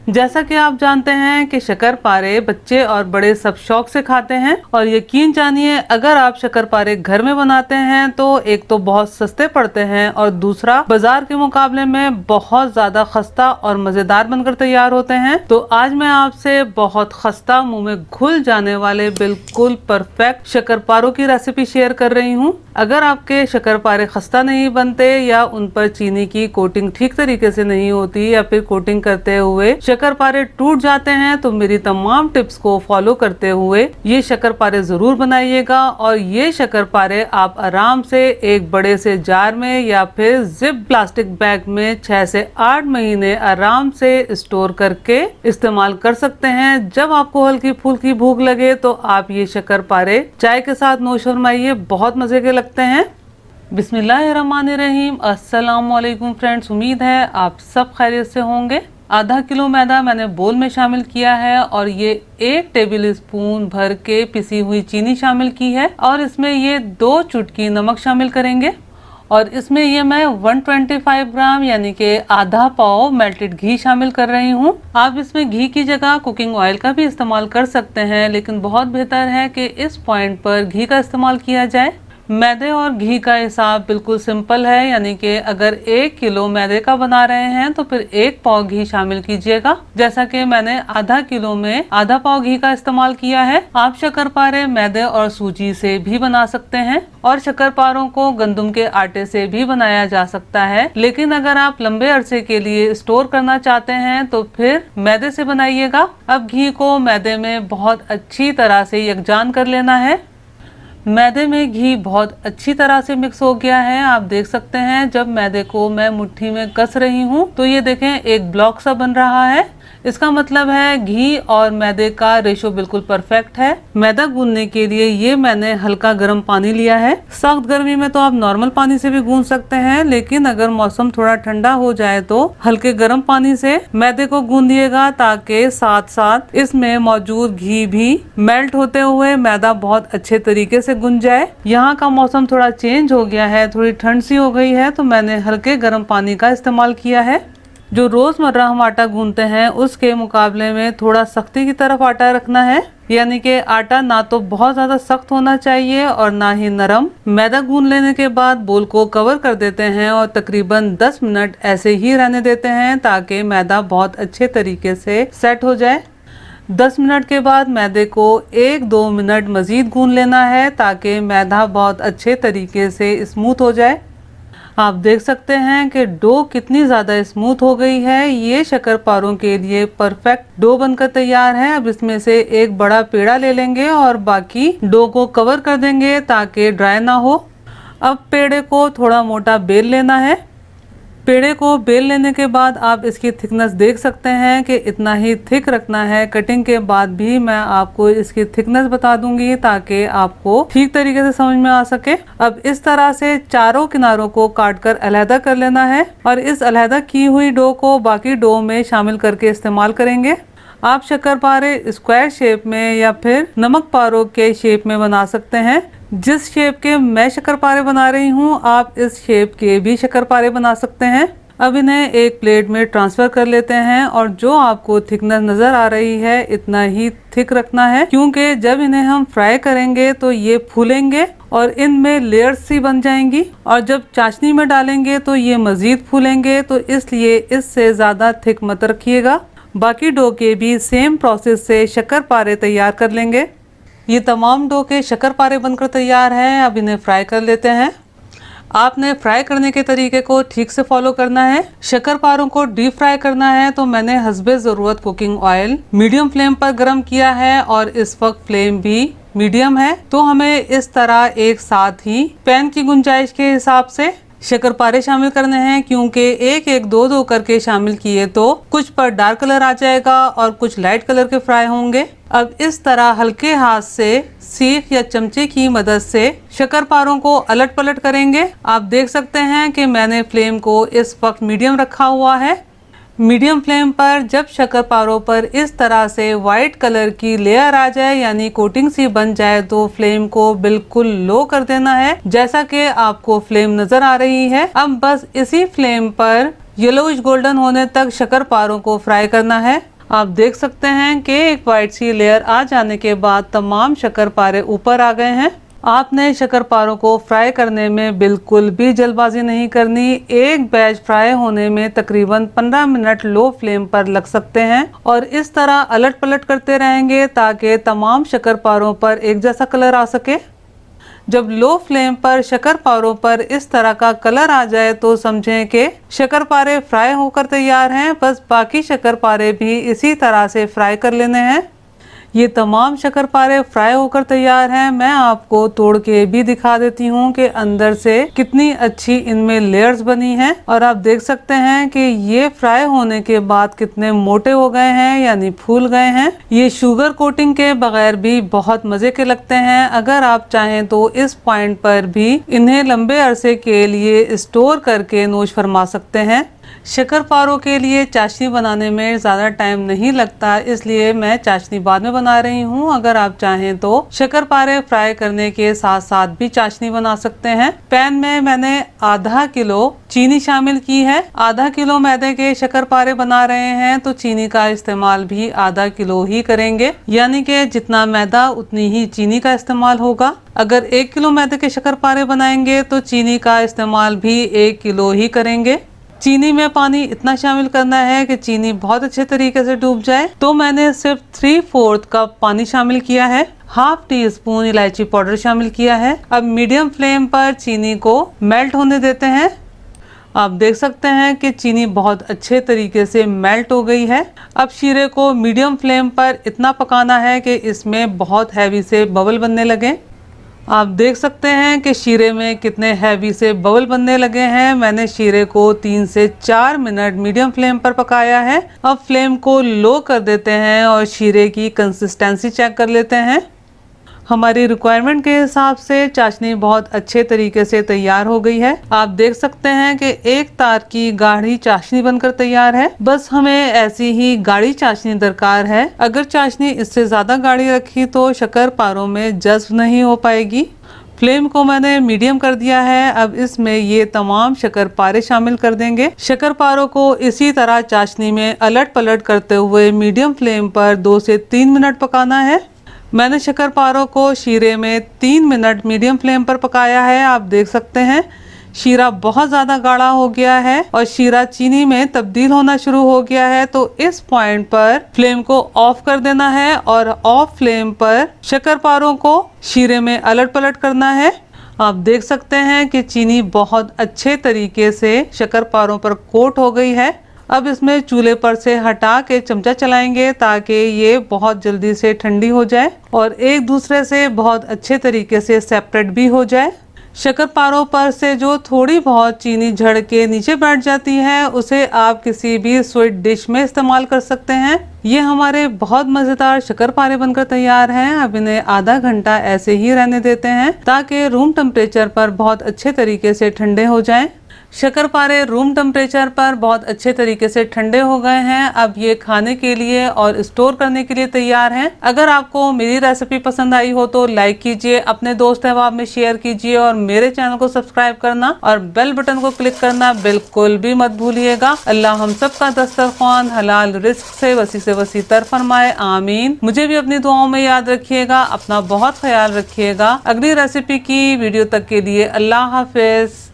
जैसा कि आप जानते हैं कि शक्करपारे बच्चे और बड़े सब शौक से खाते हैं और यकीन जानिए अगर आप शक्करपारे घर में बनाते हैं तो एक तो बहुत सस्ते पड़ते हैं और दूसरा बाजार के मुकाबले में बहुत ज्यादा खस्ता और मजेदार बनकर तैयार होते हैं। तो आज मैं आपसे बहुत खस्ता मुंह में घुल जाने वाले बिल्कुल परफेक्ट शक्करपारों की रेसिपी शेयर कर रही हूँ। अगर आपके शक्करपारे खस्ता नहीं बनते या उन पर चीनी की कोटिंग ठीक तरीके से नहीं होती या फिर कोटिंग करते हुए शक्करपारे टूट जाते हैं तो मेरी तमाम टिप्स को फॉलो करते हुए ये शक्करपारे जरूर बनाइएगा और ये शक्करपारे आप आराम से एक बड़े से जार में या फिर जिप प्लास्टिक बैग में 6 से 8 महीने आराम से स्टोर करके इस्तेमाल कर सकते हैं। जब आपको हल्की फुल्की भूख लगे तो आप ये शक्करपारे चाय के साथ नोश फरमाइए, बहुत मजे के लगते हैं। बिस्मिल्लाहिर्रहमानिर्रहीम। अस्सलाम वालेकुम फ्रेंड्स, उम्मीद है आप सब खैरियत से होंगे। आधा किलो मैदा मैंने बोल में शामिल किया है और ये 1 टेबल स्पून भर के पिसी हुई चीनी शामिल की है और इसमें ये 2 चुटकी नमक शामिल करेंगे और इसमें ये मैं 125 ग्राम यानी कि आधा पाव मेल्टेड घी शामिल कर रही हूँ। आप इसमें घी की जगह कुकिंग ऑयल का भी इस्तेमाल कर सकते हैं, लेकिन बहुत बेहतर है कि इस पॉइंट पर घी का इस्तेमाल किया जाए। मैदे और घी का हिसाब बिल्कुल सिंपल है, यानी कि अगर 1 किलो मैदे का बना रहे हैं तो फिर 1 पाव घी शामिल कीजिएगा। जैसा कि मैंने आधा किलो में आधा पाव घी का इस्तेमाल किया है। आप शक्करपारे मैदे और सूजी से भी बना सकते हैं और शक्करपारों को गंदम के आटे से भी बनाया जा सकता है, लेकिन अगर आप लंबे अरसे के लिए स्टोर करना चाहते हैं तो फिर मैदे से बनाइएगा। अब घी को मैदे में बहुत अच्छी तरह से यकजान कर लेना है। मैदे में घी बहुत अच्छी तरह से मिक्स हो गया है। आप देख सकते हैं जब मैदे को मैं मुट्ठी में कस रही हूँ तो ये देखें एक ब्लॉक सा बन रहा है। इसका मतलब है घी और मैदे का रेशो बिल्कुल परफेक्ट है। मैदा गूंदने के लिए ये मैंने हल्का गर्म पानी लिया है। सख्त गर्मी में तो आप नॉर्मल पानी से भी गूंद सकते हैं, लेकिन अगर मौसम थोड़ा ठंडा हो जाए तो हल्के गर्म पानी से मैदे को गूंदिएगा ताकि साथ साथ इसमें मौजूद घी भी मेल्ट होते हुए मैदा बहुत अच्छे तरीके से गूंद जाए। यहाँ का मौसम थोड़ा चेंज हो गया है, थोड़ी ठंड सी हो गई है, तो मैंने हल्के गर्म पानी का इस्तेमाल किया है। जो रोजमर्रा हम आटा गूंदते हैं उसके मुकाबले में थोड़ा सख्ती की तरफ आटा रखना है, यानी कि आटा ना तो बहुत ज्यादा सख्त होना चाहिए और ना ही नरम। मैदा गूंद लेने के बाद बोल को कवर कर देते हैं और तकरीबन 10 मिनट ऐसे ही रहने देते हैं ताकि मैदा बहुत अच्छे तरीके से सेट हो जाए। 10 मिनट के बाद मैदे को 1-2 मिनट मजीद गूंद लेना है ताकि मैदा बहुत अच्छे तरीके से स्मूथ हो जाए। आप देख सकते हैं कि डो कितनी ज़्यादा स्मूथ हो गई है। ये शक्करपारों के लिए परफेक्ट डो बनकर तैयार है। अब इसमें से एक बड़ा पेड़ा ले लेंगे और बाकी डो को कवर कर देंगे ताकि ड्राई ना हो। अब पेड़े को थोड़ा मोटा बेल लेना है। पेड़े को बेल लेने के बाद आप इसकी थिकनेस देख सकते हैं कि इतना ही थिक रखना है। कटिंग के बाद भी मैं आपको इसकी थिकनेस बता दूंगी ताकि आपको ठीक तरीके से समझ में आ सके। अब इस तरह से चारों किनारों को काटकर अलहदा कर लेना है और इस अलहदा की हुई डो को बाकी डो में शामिल करके इस्तेमाल करेंगे। आप शक्करपारे स्क्वायर शेप में या फिर नमक पारों के शेप में बना सकते हैं। जिस शेप के मैं शक्करपारे बना रही हूँ आप इस शेप के भी शक्करपारे बना सकते हैं। अब इन्हें एक प्लेट में ट्रांसफर कर लेते हैं और जो आपको थिकनेस नजर आ रही है इतना ही थिक रखना है, क्योंकि जब इन्हें हम फ्राई करेंगे तो ये फूलेंगे और इनमें लेयर्स सी बन जाएंगी और जब चाशनी में डालेंगे तो ये मजीद फूलेंगे, तो इसलिए इससे ज्यादा थिक मत रखिएगा। बाकी डो के भी सेम प्रोसेस से शक्करपारे तैयार कर लेंगे। ये तमाम डो के शक्करपारे बनकर तैयार हैं। अब इन्हें फ्राई कर लेते हैं। आपने फ्राई करने के तरीके को ठीक से फॉलो करना है। शक्करपारों को डीप फ्राई करना है तो मैंने हस्बे ज़रूरत कुकिंग ऑयल मीडियम फ्लेम पर गर्म किया है और इस वक्त फ्लेम भी मीडियम है। तो हमें इस तरह एक साथ ही पैन की गुंजाइश के हिसाब से शक्करपारे शामिल करने हैं, क्योंकि एक एक दो दो करके शामिल किए तो कुछ पर डार्क कलर आ जाएगा और कुछ लाइट कलर के फ्राई होंगे। अब इस तरह हल्के हाथ से सीख या चमचे की मदद से शक्करपारों को अलट पलट करेंगे। आप देख सकते हैं कि मैंने फ्लेम को इस वक्त मीडियम रखा हुआ है। मीडियम फ्लेम पर जब शक्करपारों पर इस तरह से वाइट कलर की लेयर आ जाए यानी कोटिंग सी बन जाए तो फ्लेम को बिल्कुल लो कर देना है, जैसा कि आपको फ्लेम नजर आ रही है। अब बस इसी फ्लेम पर येलोइश गोल्डन होने तक शक्करपारों को फ्राई करना है। आप देख सकते हैं कि एक वाइट सी लेयर आ जाने के बाद तमाम शक्करपारे ऊपर आ गए हैं। आपने शक्करपारों को फ्राई करने में बिल्कुल भी जल्दबाजी नहीं करनी। एक बैच फ्राई होने में तकरीबन 15 मिनट लो फ्लेम पर लग सकते हैं और इस तरह अलट पलट करते रहेंगे ताकि तमाम शक्करपारों पर एक जैसा कलर आ सके। जब लो फ्लेम पर शक्करपारों पर इस तरह का कलर आ जाए तो समझें कि शक्करपारे फ्राई होकर तैयार हैं। बस बाकी शक्करपारे भी इसी तरह से फ्राई कर लेने हैं। ये तमाम शक्करपारे फ्राई होकर तैयार हैं। मैं आपको तोड़ के भी दिखा देती हूँ कि अंदर से कितनी अच्छी इनमें लेयर्स बनी हैं और आप देख सकते हैं कि ये फ्राई होने के बाद कितने मोटे हो गए हैं, यानी फूल गए हैं। ये शुगर कोटिंग के बगैर भी बहुत मजे के लगते हैं। अगर आप चाहें तो इस पॉइंट पर भी इन्हें लंबे अरसे के लिए स्टोर करके नोश फरमा सकते हैं। शक्करपारों के लिए चाशनी बनाने में ज़्यादा टाइम नहीं लगता, इसलिए मैं चाशनी बाद में बना रही हूँ। अगर आप चाहें तो शक्करपारे फ्राई करने के साथ साथ भी चाशनी बना सकते हैं। पैन में मैंने आधा किलो चीनी शामिल की है। आधा किलो मैदे के शक्करपारे बना रहे हैं तो चीनी का इस्तेमाल भी आधा किलो ही करेंगे, यानी कि जितना मैदा उतनी ही चीनी का इस्तेमाल होगा। अगर 1 किलो मैदे के शक्करपारे बनाएंगे तो चीनी का इस्तेमाल भी 1 किलो ही करेंगे। चीनी में पानी इतना शामिल करना है कि चीनी बहुत अच्छे तरीके से डूब जाए। तो मैंने सिर्फ 3/4 कप पानी शामिल किया है। हाफ टी स्पून इलायची पाउडर शामिल किया है। अब मीडियम फ्लेम पर चीनी को मेल्ट होने देते हैं। आप देख सकते हैं कि चीनी बहुत अच्छे तरीके से मेल्ट हो गई है। अब शीरे को मीडियम फ्लेम पर इतना पकाना है कि इसमें बहुत हैवी से बबल बनने लगे। आप देख सकते हैं कि शीरे में कितने हैवी से बबल बनने लगे हैं। मैंने शीरे को 3 से 4 मिनट मीडियम फ्लेम पर पकाया है। अब फ्लेम को लो कर देते हैं और शीरे की कंसिस्टेंसी चेक कर लेते हैं। हमारी रिक्वायरमेंट के हिसाब से चाशनी बहुत अच्छे तरीके से तैयार हो गई है। आप देख सकते हैं कि एक तार की गाढ़ी चाशनी बनकर तैयार है। बस हमें ऐसी ही गाढ़ी चाशनी दरकार है। अगर चाशनी इससे ज्यादा गाढ़ी रखी तो शक्करपारों में जज्ब नहीं हो पाएगी। फ्लेम को मैंने मीडियम कर दिया है। अब इसमें ये तमाम शक्करपारे शामिल कर देंगे। शक्करपारों को इसी तरह चाशनी में अलट पलट करते हुए मीडियम फ्लेम पर 2 से 3 मिनट पकाना है। मैंने शक्करपारों को शीरे में 3 मिनट मीडियम फ्लेम पर पकाया है। आप देख सकते हैं शीरा बहुत ज़्यादा गाढ़ा हो गया है और शीरा चीनी में तब्दील होना शुरू हो गया है। तो इस पॉइंट पर फ्लेम को ऑफ कर देना है और ऑफ फ्लेम पर शक्करपारों को शीरे में अलट पलट करना है। आप देख सकते हैं कि चीनी बहुत अच्छे तरीके से शक्करपारों पर कोट हो गई है। अब इसमें चूल्हे पर से हटा के चमचा चलाएंगे ताकि ये बहुत जल्दी से ठंडी हो जाए और एक दूसरे से बहुत अच्छे तरीके से सेपरेट भी हो जाए। शक्करपारों पर से जो थोड़ी बहुत चीनी झड़ के नीचे बैठ जाती है उसे आप किसी भी स्वीट डिश में इस्तेमाल कर सकते हैं। ये हमारे बहुत मज़ेदार शक्करपारे बनकर तैयार हैं। अब इन्हें आधा घंटा ऐसे ही रहने देते हैं ताकि रूम टेम्परेचर पर बहुत अच्छे तरीके से ठंडे हो जाएं। शक्करपारे रूम टेम्परेचर पर बहुत अच्छे तरीके से ठंडे हो गए हैं। अब ये खाने के लिए और स्टोर करने के लिए तैयार हैं। अगर आपको मेरी रेसिपी पसंद आई हो तो लाइक कीजिए, अपने दोस्त अहबाब में शेयर कीजिए और मेरे चैनल को सब्सक्राइब करना और बेल बटन को क्लिक करना बिल्कुल भी मत भूलिएगा। अल्लाह हम सब का दस्तरख्वान हलाल रिस्क से वसी तर फरमाए, आमीन। मुझे भी अपनी दुआओं में याद रखिएगा। अपना बहुत ख्याल रखिएगा। अगली रेसिपी की वीडियो तक के लिए अल्लाह हाफिज।